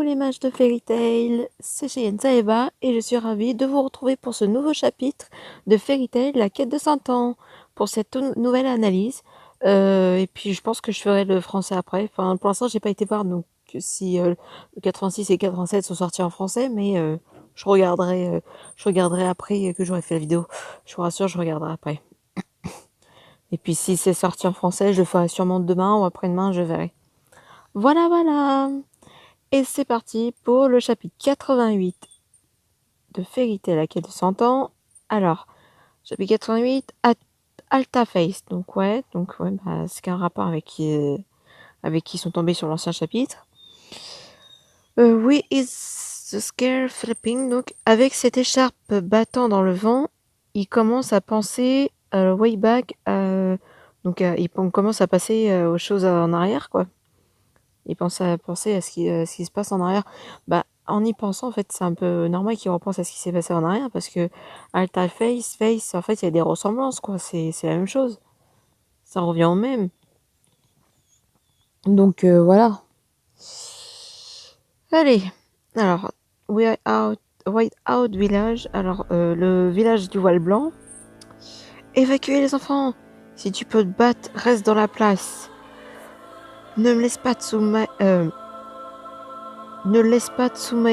Coucou les mages de Fairy Tail, c'est Cheyenne Saeva et je suis ravie de vous retrouver pour ce nouveau chapitre de Fairy Tail, la quête de 100 ans, pour cette nouvelle analyse. Et puis je pense que je ferai le français après. Enfin, pour l'instant, j'ai pas été voir donc si le 86 et 87 sont sortis en français, mais je regarderai après que j'aurai fait la vidéo. Je vous rassure, je regarderai après. Et puis si c'est sorti en français, je le ferai sûrement demain ou après-demain, je verrai. Voilà, voilà. Et c'est parti pour le chapitre 88 de Fairy Tail, la quête de 100 ans. Alors, chapitre 88, Alta Face. Donc ouais, bah, c'est qu'un rapport avec qui ils sont tombés sur l'ancien chapitre. Oui, is the scare flipping. Donc, avec cette écharpe battant dans le vent, il commence à penser way back. Il commence à passer aux choses en arrière, quoi. Il pense à penser à ce qui se passe en arrière. Bah, en y pensant, en fait, c'est un peu normal qu'il repense à ce qui s'est passé en arrière parce que Alta Face, en fait, il y a des ressemblances, quoi. C'est la même chose. Ça revient au même. Donc, voilà. Allez. Alors, White Out Village. Alors, le village du voile blanc. Évacuez les enfants. Si tu peux te battre, reste dans la place. Ne me laisse pas ne laisse pas Tsume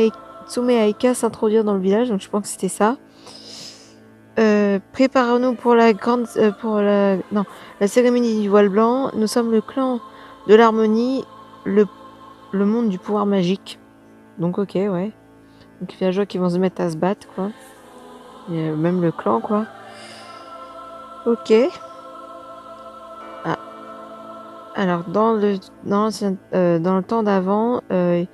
Aika s'introduire dans le village, donc je pense que c'était ça. Préparons-nous pour la cérémonie du voile blanc. Nous sommes le clan de l'harmonie, le monde du pouvoir magique. Donc ok, ouais. Donc les villageois qui vont se mettre à se battre, quoi. Et, même le clan, quoi. Ok. Ah. Alors dans le temps d'avant, il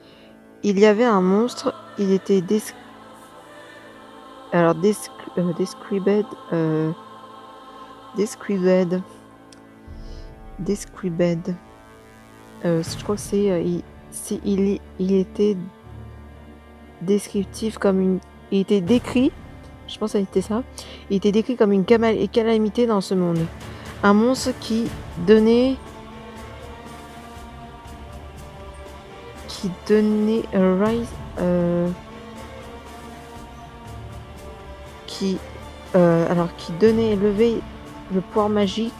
y avait un monstre. Il était described. Je crois que il était descriptif comme une. Il était décrit. Je pense que c'était ça. Il était décrit comme une calamité dans ce monde. Un monstre qui donnait rise. Qui donnait élevé le pouvoir magique.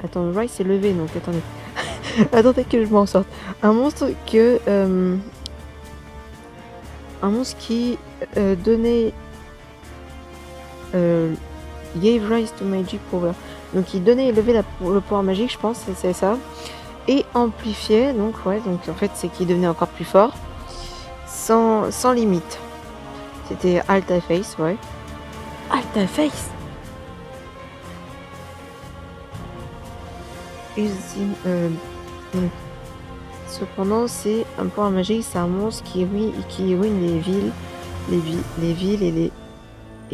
Attends, rise c'est levé, donc attendez. Attendez que je m'en sorte. Un monstre qui donnait gave rise to magic power. Donc il donnait élevé le pouvoir magique, je pense, c'est ça. Et amplifiait, donc en fait c'est qu'il devenait encore plus fort. Sans limite. C'était Alta Face, ouais. Alta Face. Cependant, c'est un pouvoir magique, c'est un monstre qui ruine les villes,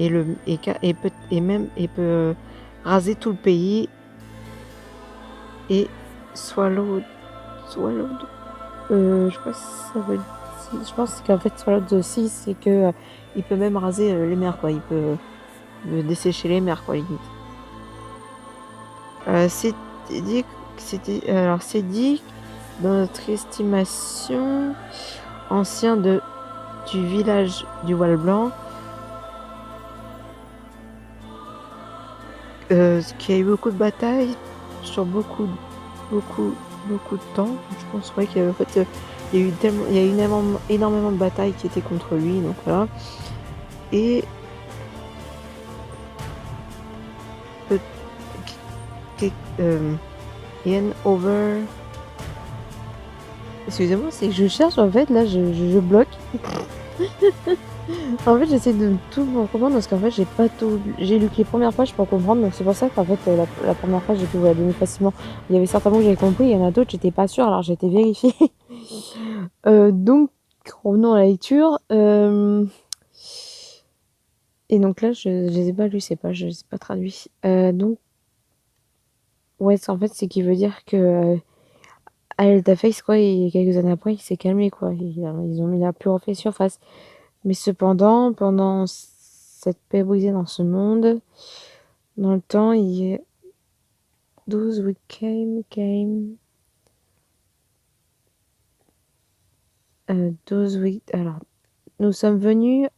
et peut raser tout le pays. Et Swallowed. Je crois que ça veut dire. Je pense qu'en fait Swallowed aussi, c'est que il peut même raser les mers, quoi. Il peut dessécher les mers, quoi, limite. C'est dit dans notre estimation ancien du village du voile blanc, qu'il y a eu beaucoup de batailles sur beaucoup de temps. Je pense qu'il y a, en fait, il y a eu énormément de batailles qui étaient contre lui, donc voilà. Et over. Excusez-moi, c'est que je cherche, en fait, là, je bloque. En fait, j'essaie de tout comprendre parce qu'en fait, j'ai lu que les premières pages pour comprendre, donc c'est pour ça qu'en fait, la première page, j'ai pu vous la donner facilement. Il y avait certains mots que j'avais compris, il y en a d'autres, j'étais pas sûre, alors j'ai été vérifiée. Donc, revenons à la lecture. Et donc là, je les ai pas lus, je les ai pas traduits. Donc, ouais, en fait, c'est qui veut dire que Alta Face, quoi, et quelques années après, il s'est calmé, quoi. Il a plus refait surface. Mais cependant, pendant cette paix brisée dans ce monde, dans le temps, il y a 12 we came. 12 oui. Alors, nous sommes venus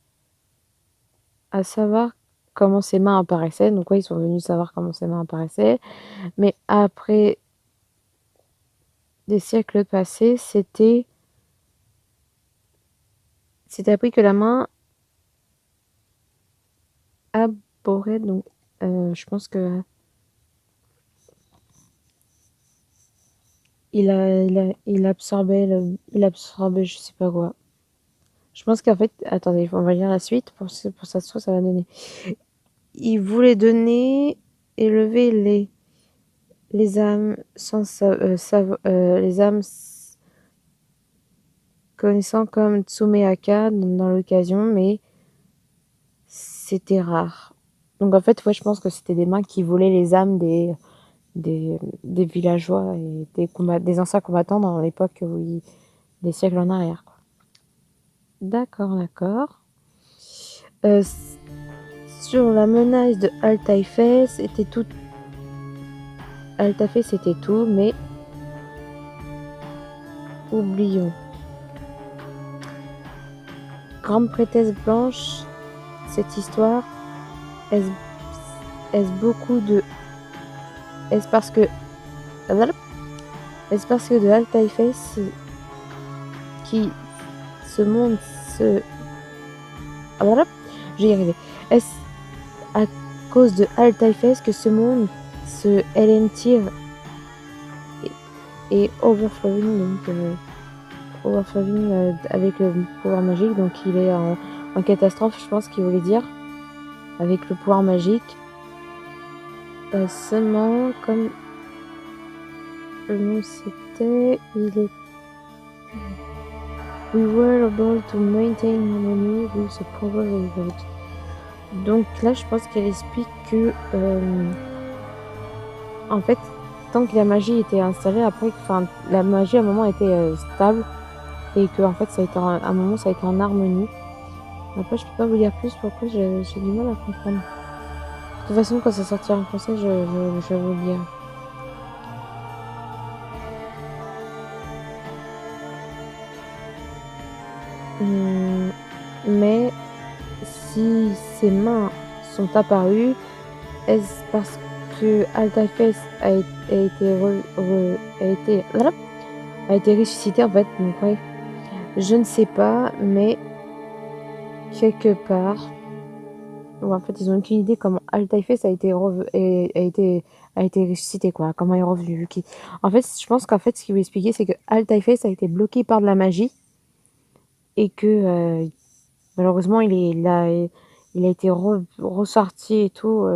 à savoir comment ses mains apparaissaient. Donc, ouais, ils sont venus savoir comment ses mains apparaissaient. Mais après des siècles passés, c'était appris que la main abhorrait. Donc, je pense que il absorbait, je sais pas quoi. Je pense qu'en fait, attendez, on va lire la suite pour ça se trouve, ça va donner. Il voulait donner, élever les âmes les âmes connaissant comme Tsumeaka dans l'occasion, mais c'était rare. Donc en fait, ouais, je pense que c'était des mains qui volaient les âmes des villageois et des anciens combattants dans l'époque, oui, des siècles en arrière, quoi. D'accord, d'accord. Euh, sur la menace de Altaïfès, c'était tout, mais oublions. Grande prêtresse blanche, cette histoire, est-ce est-ce beaucoup de... Est-ce parce que... Est-ce parce que de Altaïfès qui ce monde se... Voilà, je vais y arriver. Est-ce à cause de Altaïfès que ce monde se LNTire et overflowing, donc overflowing avec le pouvoir magique, donc il est en catastrophe, je pense qu'il voulait dire, avec le pouvoir magique. Seulement, comme le nom c'était, il est... We were able to maintain harmony with the power revolt. Donc là, je pense qu'elle explique que, en fait, tant que la magie était installée, après, enfin, la magie à un moment était stable et que en fait, ça a été à un moment, ça a été en harmonie. Après, je peux pas vous dire plus pourquoi j'ai du mal à comprendre. De toute façon, quand ça sortira en français, je vais vous le dire. Mais si ses mains sont apparues, est-ce parce que Altaïfès a été ressuscité en fait? Donc ouais, je ne sais pas, mais quelque part, ou en fait ils ont aucune idée comment Altaïfès a été ressuscité, quoi, comment il est revenu. En fait, je pense qu'en fait ce qu'il veut expliquer, c'est que Altaïfès a été bloqué par de la magie et que malheureusement il a été ressorti et tout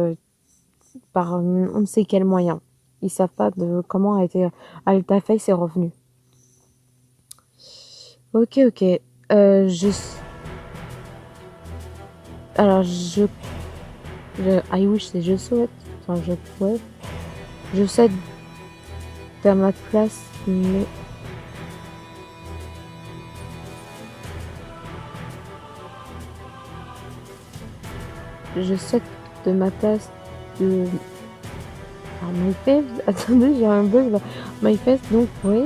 par on ne sait quel moyen. Ils savent pas de comment a été Altaïfès est revenu. Ok, ok. Je alors I wish c'est je souhaite. Enfin ouais. Je souhaite à ma place, mais je souhaite de ma place de... Alors, MyFest, attendez, j'ai un bug là. MyFest, donc, oui.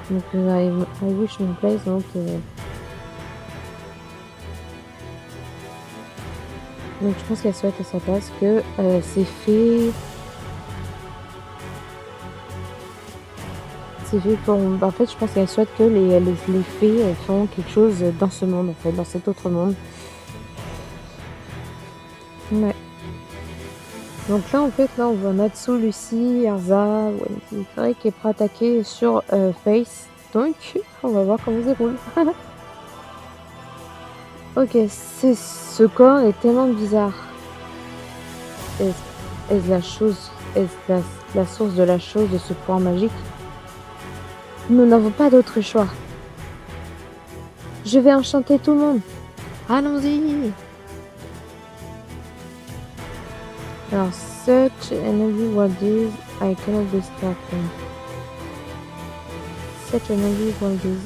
Donc, I wish my place, donc, je pense qu'elle souhaite à sa place que c'est fait. C'est fait pour. En fait, je pense qu'elle souhaite que les fées font quelque chose dans ce monde, en fait, dans cet autre monde. Ouais. Donc là, en fait, là, on voit Natsu, Lucy, Erza, Wendy qui est prêt à attaquer sur Face. Donc, on va voir comment ça déroule. Ok, ce corps est tellement bizarre. Est-ce la source de la chose de ce pouvoir magique? Nous n'avons pas d'autre choix. Je vais enchanter tout le monde. Allons-y. Alors, such energy what is, I cannot distract him. Such energy what is.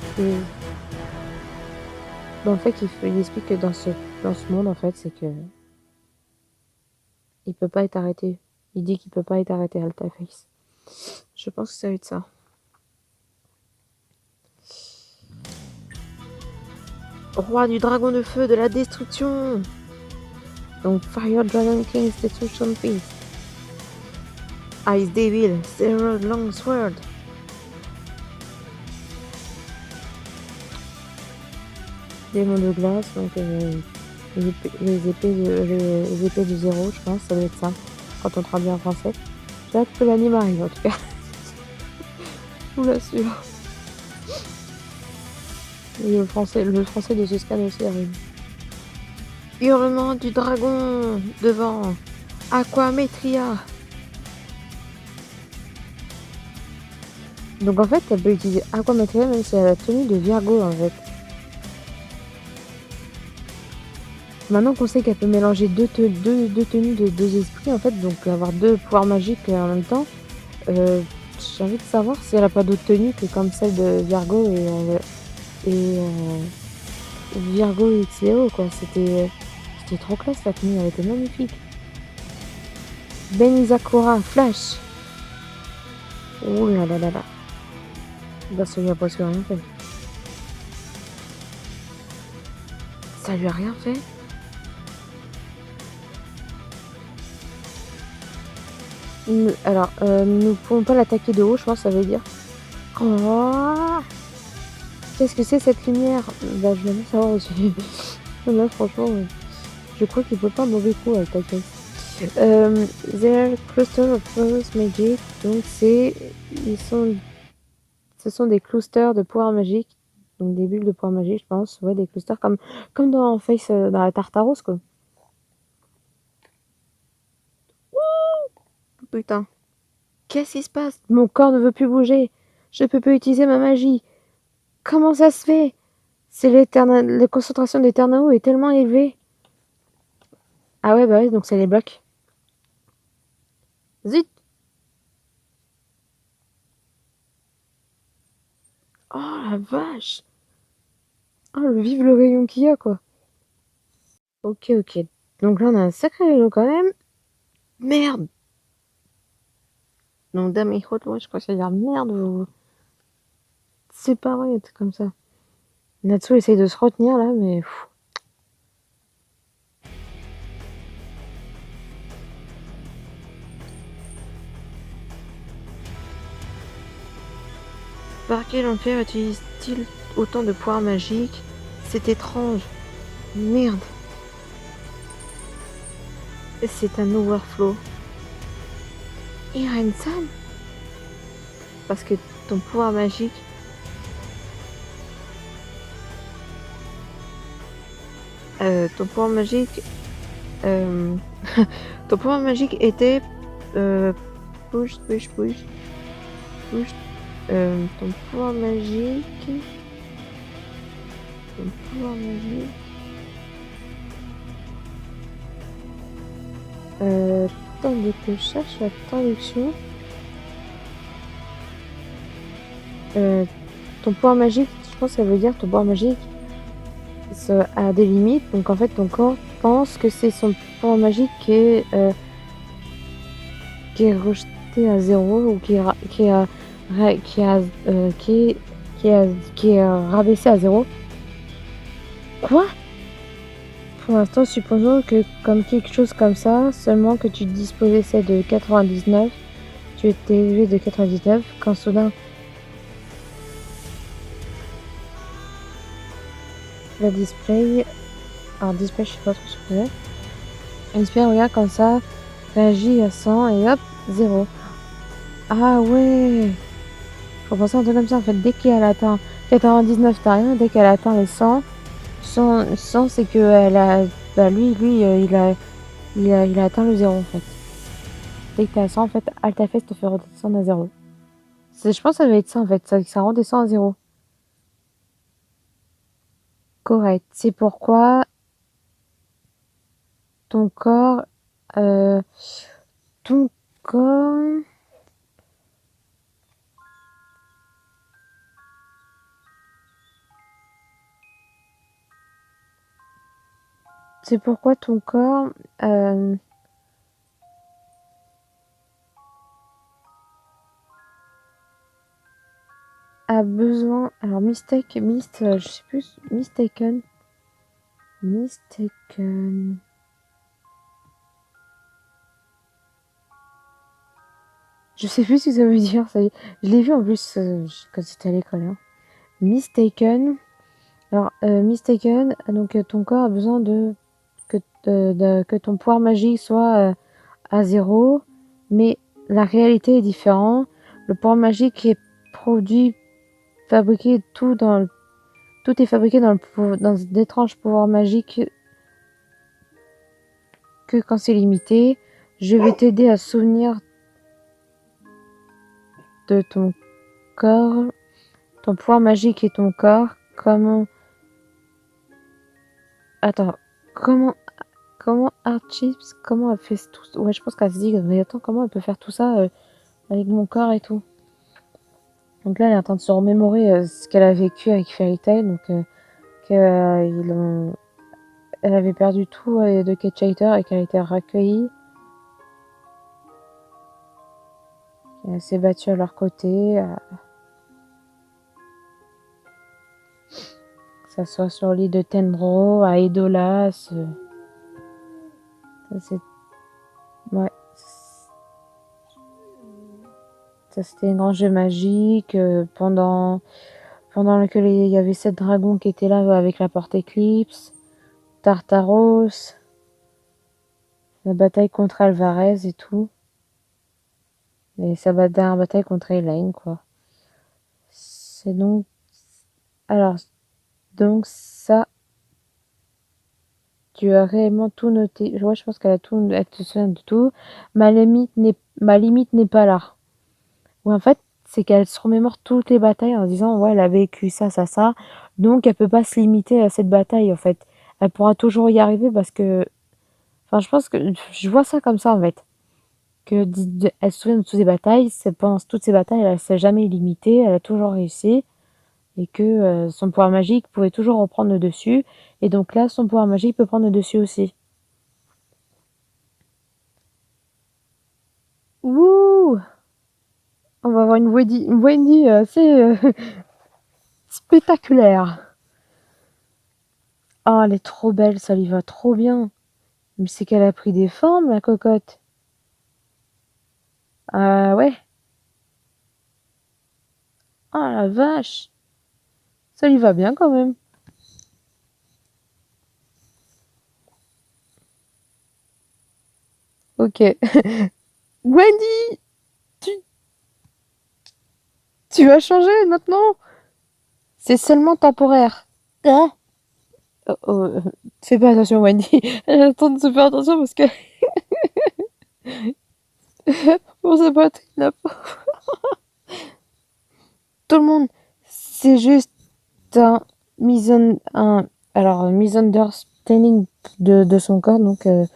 Bon, en fait, il explique que dans ce monde, en fait, c'est que il peut pas être arrêté. Il dit qu'il peut pas être arrêté, Altaïfès. Je pense que ça va être ça. Roi du dragon de feu de la destruction. Donc Fire Dragon King's Destruction Beast. Ice Devil, Zero Long Sword. Démon de glace, donc les épées de zéro, je pense, ça doit être ça, quand on traduit en français. J'ai hâte que l'anime arrive, en tout cas. Je vous l'assure. Et le français de ce scan aussi arrive. Hurlement du dragon devant Aquametria. Donc en fait, elle peut utiliser Aquametria même si elle a la tenue de Virgo en fait. Maintenant qu'on sait qu'elle peut mélanger deux tenues de deux esprits en fait, donc avoir deux pouvoirs magiques en même temps, j'ai envie de savoir si elle a pas d'autres tenues que comme celle de Virgo et Virgo XEO quoi. C'était trop classe la tenue, elle était magnifique. Ben Izakura, Flash. Oh là là là là. Bah ça lui a presque rien fait. Ça lui a rien fait. Alors, nous ne pouvons pas l'attaquer de haut, je pense que ça veut dire. Oh, qu'est-ce que c'est cette lumière? Bah je vais même savoir aussi. Là franchement, je crois qu'il peut pas mauvais coup avec ta caisse. Their cluster of powers magic, donc ce sont des clusters de pouvoir magique, donc des bulles de pouvoir magique, je pense, ouais, des clusters comme dans Face, dans la Tartaros, quoi. Putain. Qu'est-ce qui se passe? Mon corps ne veut plus bouger. Je ne peux plus utiliser ma magie. Comment ça se fait? La concentration d'Eternao est tellement élevée. Ah ouais, bah ouais, donc c'est les blocs. Zut! Oh la vache! Oh, vive le rayon qu'il y a, quoi. Ok, ok. Donc là, on a un sacré rayon quand même. Merde! Donc, Dame et Hot, moi, je crois que ça veut dire merde. C'est pas vrai, c'est comme ça. Natsu essaye de se retenir là, mais. Par quel enfer utilise-t-il autant de pouvoirs magiques? C'est étrange. Merde. C'est un overflow. Iren-san? Parce que ton pouvoir magique... ton pouvoir magique... ton pouvoir magique était... push, push, push. Push. Ton pouvoir magique... Ton pouvoir magique... attendez que je cherche la traduction. Ton pouvoir magique, je pense que ça veut dire ton pouvoir magique a des limites. Donc en fait, ton corps pense que c'est son pouvoir magique qui est rejeté à zéro ou qui est rabaissé à zéro. Quoi? Pour l'instant, supposons que comme quelque chose comme ça, seulement que tu disposais de 99, tu étais élevé de 99, quand soudain la display, alors display je sais pas trop ce que c'est, un display regarde comme ça, réagit à 100 et hop, 0. Ah ouais, faut penser un truc comme ça en fait, dès qu'elle atteint 99 t'as rien, dès qu'elle atteint les 100 c'est que elle a, bah lui il a atteint le 0 en fait. Dès que t'es à 100 en fait, Altafest te fait redescendre à 0. Je pense que ça doit être ça en fait, ça redescend à 0. Correct. C'est pourquoi ton corps, euh, ton corps, c'est pourquoi ton corps, a besoin, alors je sais plus, mistaken, Mistaken. Je sais plus ce que ça veut dire. Ça y est. Je l'ai vu en plus quand j'étais à l'école. Hein. Mistaken. Alors, Mistaken, donc ton corps a besoin que ton pouvoir magique soit à 0, mais la réalité est différente. Le pouvoir magique est produit, fabriqué, tout est fabriqué dans d'étranges pouvoirs magiques que quand c'est limité. Je vais t'aider à souvenir de ton corps, ton pouvoir magique et ton corps. Attends, comment Archips, comment elle fait tout? Ouais, je pense qu'elle se dit, mais attends, comment elle peut faire tout ça avec mon corps et tout? Donc là, elle est en train de se remémorer ce qu'elle a vécu avec Fairy Tail, donc elle avait perdu tout de Catch et qu'elle a été recueillie. Elle s'est battue à leur côté. Ça soit sur l'île de Tenro, à Edola. Ça, c'est... Ouais. Ça, c'était un jeu magique pendant lequel il y avait 7 dragons qui étaient là avec la porte Éclipse, Tartaros, la bataille contre Alvarez et tout. Et sa bataille contre Elaine, quoi. C'est donc... Alors, donc ça... Tu as réellement tout noté. Ouais, je pense qu'elle a tout... Elle te souvient de tout. Ma limite n'est pas là. Ou en fait, c'est qu'elle se remémore toutes les batailles en disant ouais, elle a vécu ça, ça, ça. Donc, elle peut pas se limiter à cette bataille, en fait. Elle pourra toujours y arriver parce que... Enfin, je pense que... Je vois ça comme ça, en fait. Elle se souvient de toutes ces batailles. Pendant toutes ces batailles, elle s'est jamais limitée. Elle a toujours réussi. Et que son pouvoir magique pouvait toujours reprendre le dessus. Et donc là, son pouvoir magique peut prendre le dessus aussi. Wouh! On va avoir une Wendy assez spectaculaire. Oh, elle est trop belle, ça lui va trop bien. Mais c'est qu'elle a pris des formes, la cocotte. Ah ouais. Oh la vache. Ça lui va bien quand même. Ok. Wendy, tu, tu vas changer maintenant? C'est seulement temporaire. Hein? Oh, oh, fais pas attention, Wendy. Attends de se faire attention parce que on sait pas la tout le monde. C'est juste un misunderstanding de son corps, donc un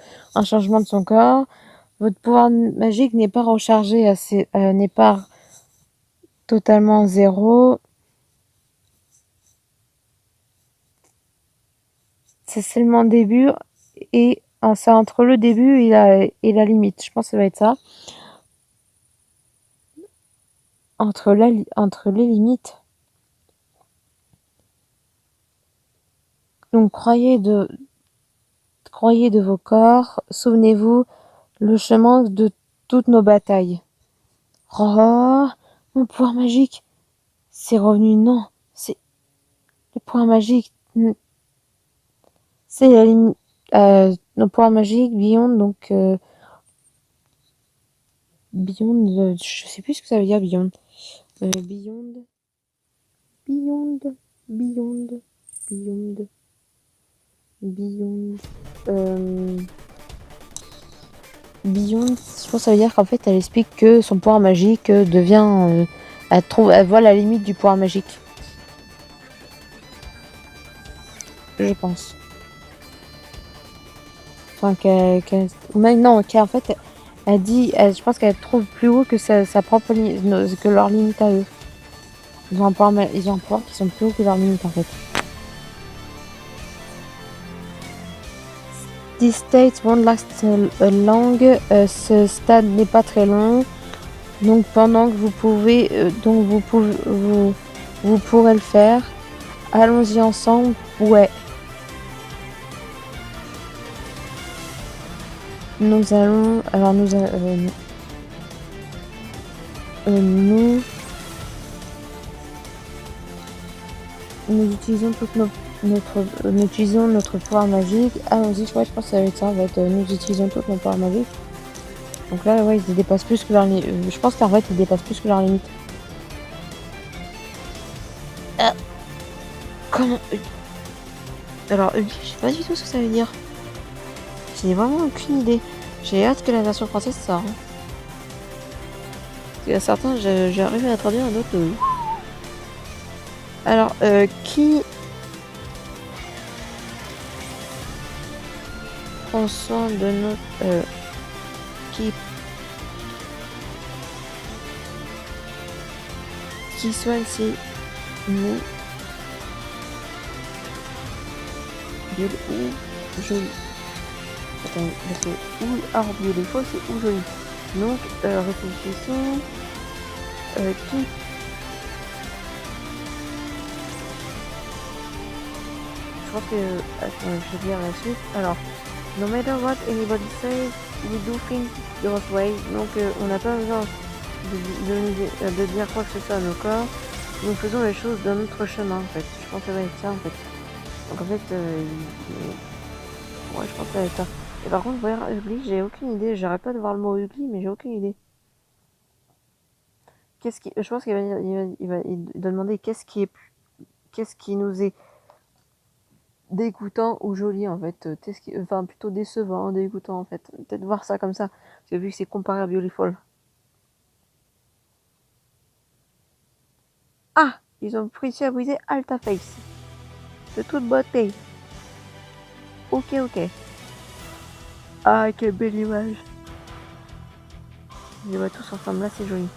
changement de son corps. Votre pouvoir magique n'est pas rechargé n'est pas totalement zéro. C'est seulement le début et c'est entre le début et la limite. Je pense que ça va être ça. Entre les limites. Donc croyez de vos corps. Souvenez-vous le chemin de toutes nos batailles. Oh, mon pouvoir magique. C'est revenu, non. C'est le pouvoir magique. C'est la limite. Nos pouvoirs magiques, Beyond, donc Beyond, je sais plus ce que ça veut dire Beyond. Beyond, Beyond, Beyond, Beyond, Beyond. Beyond, je pense que ça veut dire qu'en fait, elle explique que son pouvoir magique devient. Elle voit la limite du pouvoir magique. Je pense. Enfin, non, qu'en fait, je pense qu'elle trouve plus haut que sa propre que leur limite à eux. Ils ont un pouvoir qui sont plus hauts que leur limite en fait. This state won't last long. Ce stade n'est pas très long. Donc pendant que vous pourrez le faire. Allons-y ensemble. Ouais. nous allons... Alors nous utilisons nous utilisons notre pouvoir magique. Ah, vas-y, je pense que ça va être ça, en fait. Nous utilisons tous nos pouvoirs magiques. Donc là, ouais, ils dépassent plus que leur limite. Je pense qu'en fait, ils dépassent plus que leur limite. Comment... Alors, je sais pas du tout ce que ça veut dire. J'ai vraiment aucune idée. J'ai hâte que la version française sorte. Hein. Parce qu'il y a certains, j'arrive à traduire, d'autres. Alors, qui prend soin de notre... qui soigne si nous... ou joli. Attends, parce que ou art beautiful, c'est ou joli. Donc, réfléchissons. Qui... Je pense que... Attends, je vais lire la suite. Alors, no matter what anybody says, we do things your way. Donc, on n'a pas besoin de dire quoi que ce soit à nos corps. Nous faisons les choses d'un autre chemin, en fait. Je pense que ça va être ça, en fait. Donc, en fait, ouais, je pense que ça va être ça. Et par contre, voir ugly, j'ai aucune idée. J'arrête pas de voir le mot ugly, mais j'ai aucune idée. Je pense qu'il va demander qu'est-ce qui nous est dégoûtant ou joli, en fait. Enfin, plutôt décevant, dégoûtant, en fait. Peut-être voir ça comme ça. Parce que vu que c'est comparé à Beautiful. Ah! Ils ont réussi à briser Alta Face. De toute beauté. Ok. Ah, quelle belle image. Je les vois tous ensemble, là, c'est joli.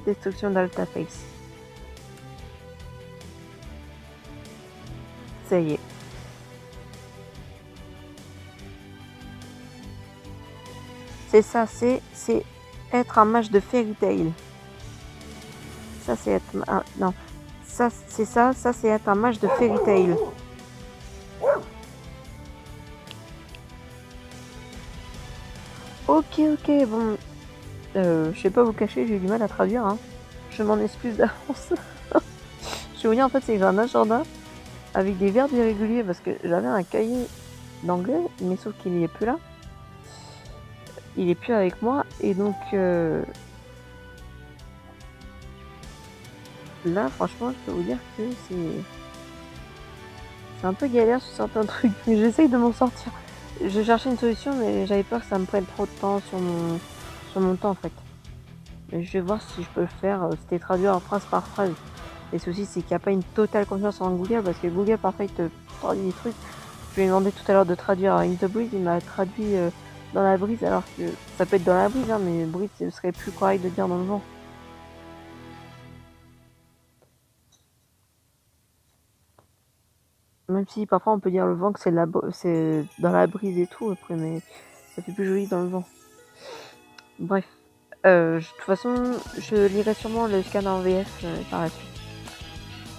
Destruction d'Alta Face. Ça y est. C'est ça, c'est être un mage de Fairy Tail. Ça, c'est être... non. Ça, c'est être un mage de Fairy Tail. Ok, bon. Je vais pas vous cacher, j'ai eu du mal à traduire. Hein. Je m'en excuse d'avance. Je vais vous dire, en fait, c'est que j'ai un agenda avec des verbes irréguliers parce que j'avais un cahier d'anglais, mais sauf qu'il n'est plus là. Il est plus avec moi, et donc... là, franchement, je peux vous dire que c'est un peu galère sur certains trucs, mais j'essaye de m'en sortir. Je cherchais une solution, mais j'avais peur que ça me prenne trop de temps sur mon temps, en fait. Mais je vais voir si je peux le faire. C'était traduire phrase par phrase. Et ceci, c'est qu'il n'y a pas une totale confiance en Google, parce que Google, parfois, il te traduit des trucs. Je lui ai demandé tout à l'heure de traduire In the Breeze, il m'a traduit dans la brise, alors que ça peut être dans la brise, hein, mais brise, ce serait plus correct de dire dans le vent. Même si parfois on peut dire le vent que c'est dans la brise et tout, après, mais ça fait plus joli dans le vent. Bref. De toute façon, je lirai sûrement le scan en VF par la suite.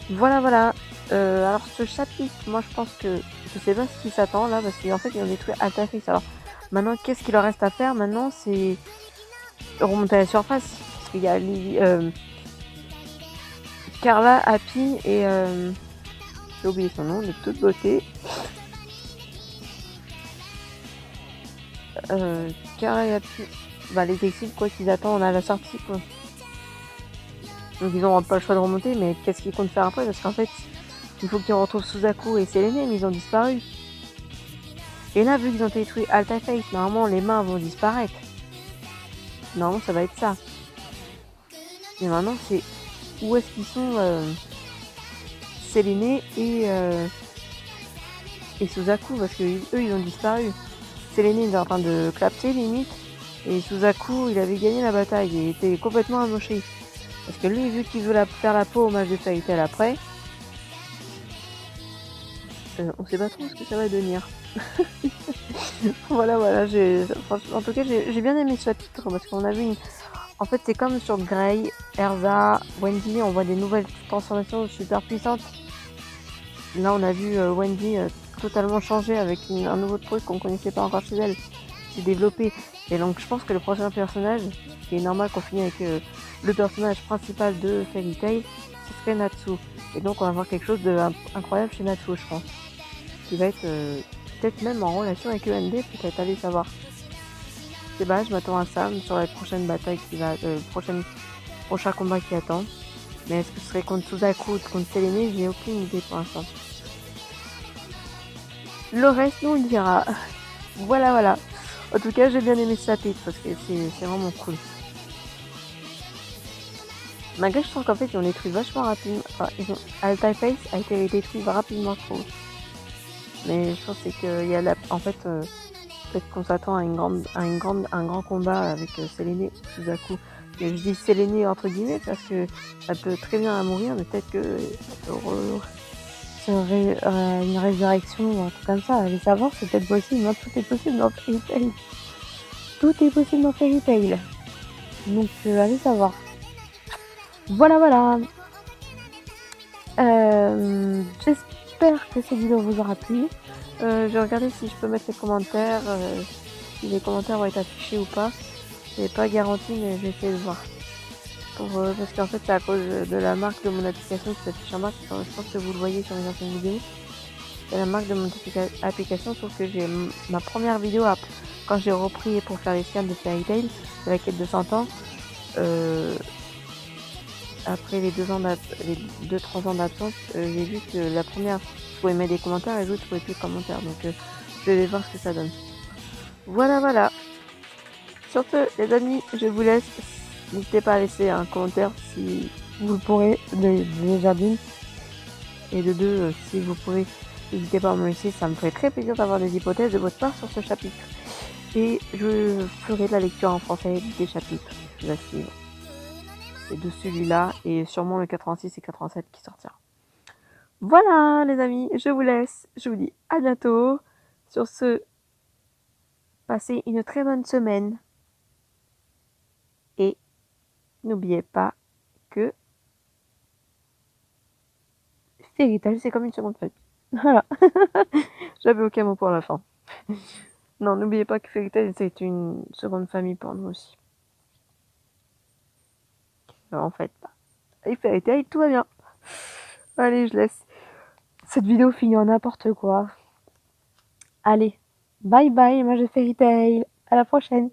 Voilà. Alors ce chapitre, moi je pense que je sais pas ce qui s'attend là, parce qu'en fait ils ont détruit Altafix. Alors maintenant, qu'est-ce qu'il leur reste à faire maintenant? C'est remonter à la surface. Parce qu'il y a Carla, Happy et... j'ai oublié son nom, de toute beauté. Carla et Happy... Bah les exiles, quoi qu'ils attendent, on a la sortie, quoi. Donc ils n'auront pas le choix de remonter, mais qu'est-ce qu'ils comptent faire après? Parce qu'en fait, il faut qu'ils retrouvent Suzaku et Selene, mais ils ont disparu. Et là, vu qu'ils ont détruit Alta Face, normalement les mains vont disparaître. Normalement, ça va être ça. Et maintenant, c'est où est-ce qu'ils sont Selene et Suzaku, parce que eux, ils ont disparu. Selene, il est en train de clapser, limite. Et Suzaku, il avait gagné la bataille. Il était complètement amoché. Parce que lui, vu qu'il veut faire la peau au match de Fairy Tail après, on sait pas trop ce que ça va devenir. voilà. En tout cas, j'ai bien aimé ce chapitre parce qu'on a vu En fait, c'est comme sur Grey, Erza, Wendy, on voit des nouvelles transformations super puissantes. Là, on a vu Wendy totalement changé avec un nouveau truc qu'on connaissait pas encore chez elle. C'est développé. Et donc je pense que le prochain personnage, qui est normal qu'on finisse avec le personnage principal de Fairy Tail, ce serait Natsu. Et donc on va avoir quelque chose d'incroyable chez Natsu, je pense. Qui va être peut-être même en relation avec END, peut-être, allez savoir. C'est bah, je m'attends à ça sur la prochaine bataille qui va, prochain combat qui attend. Mais est-ce que ce serait contre Suzaku ou contre Selene? J'ai aucune idée pour l'instant. Le reste, nous, on le dira. Voilà. En tout cas, j'ai bien aimé ce chapitre parce que c'est vraiment cool. Malgré, je trouve qu'en fait, ils ont détruit vachement rapidement. Enfin, Altai Face a été détruit rapidement, je trouve. Mais je pense qu'il y a en fait, peut-être qu'on s'attend à un grand combat avec Selene et Suzaku. Et je dis Selene entre guillemets parce que elle peut très bien mourir, mais peut-être que une résurrection ou un truc comme ça. Allez savoir, c'est peut-être possible. Non, tout est possible dans Fairy Tail. Tout est possible dans Fairy Tail. Donc, allez savoir. Voilà. J'espère que cette vidéo vous aura plu. Je vais regarder si je peux mettre les commentaires, si les commentaires vont être affichés ou pas. C'est pas garanti, mais je vais essayer de voir. Parce qu'en fait, c'est à cause de la marque de mon application qui s'affiche en marque. Je pense que vous le voyez sur mes anciennes vidéos. C'est la marque de mon application, sauf que j'ai ma première vidéo quand j'ai repris pour faire les scans de Fairy Tail, de la quête de 100 ans. Après les 2-3 ans d'absence, j'ai vu que la première, je pouvais mettre des commentaires et l'autre, je pouvais plus de commentaires. Donc, je vais voir ce que ça donne. Voilà. Sur ce, les amis, je vous laisse. N'hésitez pas à laisser un commentaire si vous le pourrez, déjà d'une. Et de deux, si vous pouvez, n'hésitez pas à me laisser. Ça me ferait très plaisir d'avoir des hypothèses de votre part sur ce chapitre. Et je ferai de la lecture en français des chapitres qui va suivre. Et de celui-là, et sûrement le 86 et 87 qui sortira. Voilà les amis, je vous laisse. Je vous dis à bientôt. Sur ce, passez une très bonne semaine. Et n'oubliez pas que Fairy Tail, c'est comme une seconde famille. Voilà. J'avais aucun mot pour la fin. Non, n'oubliez pas que Fairy Tail, c'est une seconde famille pour nous aussi. En fait, avec Fairy Tail, tout va bien. Allez, je laisse. Cette vidéo finit en n'importe quoi. Allez, bye bye, moi je Fairy Tail. À la prochaine.